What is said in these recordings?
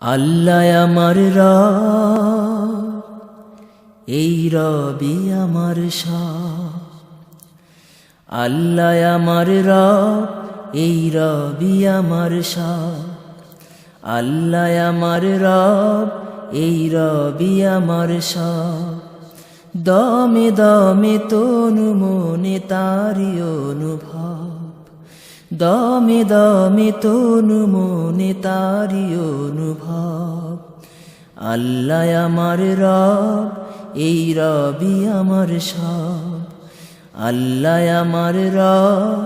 আল্লাহ আমার রব, এই রবি আমার সব। আল্লাহ আমার রব, এই রবি আমার সব। আল্লাহ আমার রব, এই রবি আমার সব। দমে দমে তনু মনে তারি অনুভব, দমে দমে তনু মনে তারি অনুভব। আল্লাহ আমার রব, এই রবি আমার সব। আল্লাহ আমার রব,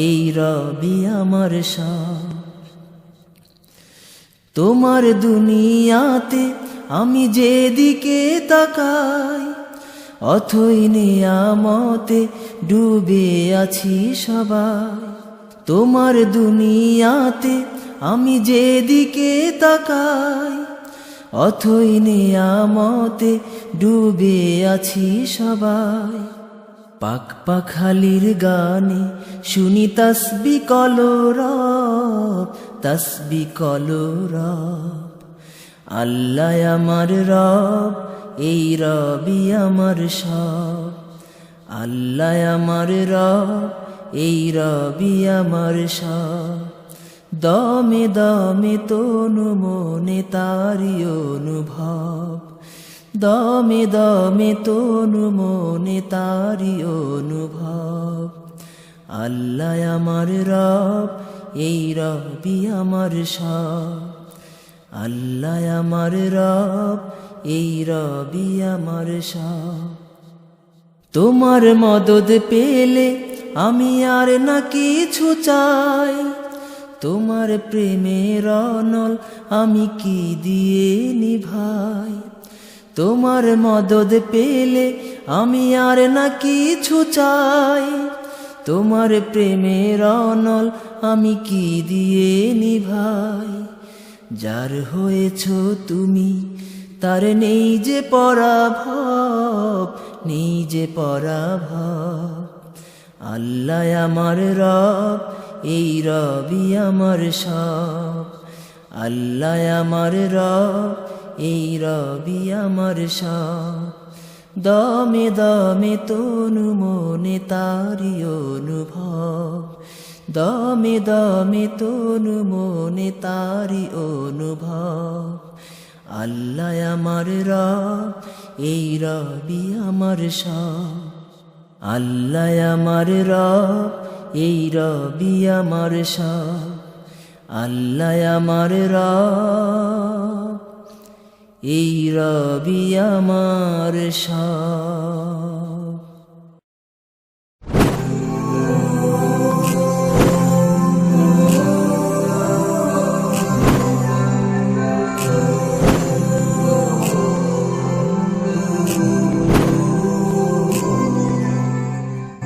এই রবি আমার সব। তোমার দুনিয়াতে আমি যেদিকে তাকাই, অথই নিয়ামতে ডুবে আছি সবাই। তোমার দুনিয়াতে আমি যেদিকে তাকাই, অথই নিয়ামতে ডুবে আছি সবাই। পাক পাখালির গানে শুনি তসবি কলরব, তসবি কলরব। আল্লাহ আমার রব, এই রবি আমার সব। আল্লাহ আমার রব, এই রবি আমার সব। দমে দমে তনু মনে তারি অনুভব, দমে দমে তনু মনে তারি অনুভব। আল্লাহ আমার রব, এই রবি আমার সব। আল্লাহ আমার রব, এই রবি আমার সব। তোমার মদদ পেলে আমি আর না কিছু চাই, তোমার প্রেমের অনল আমি কি দিয়ে নিভাই। তোমার মদদ পেলে আমি আর না কিছু চাই, তোমার প্রেমের অনল আমি কি দিয়ে নিভাই। যার হয়েছ তুমি তার নেই যে পরাভব, নেই যে পরাভব। আল্লাহ আমার রব, এই রবি আমার সব। আল্লাহ আমার রব, এই রবি আমার সব। দমে দমে তনু মনে তারি অনুভব, দমে দমে তনু মনে তারি অনুভব। আল্লাহ আমার রব, এই রবি আমার সব। আল্লাহ আমার রব, এই রবি আমার সব। আল্লাহ আমার রব, এই রবি আমার সব।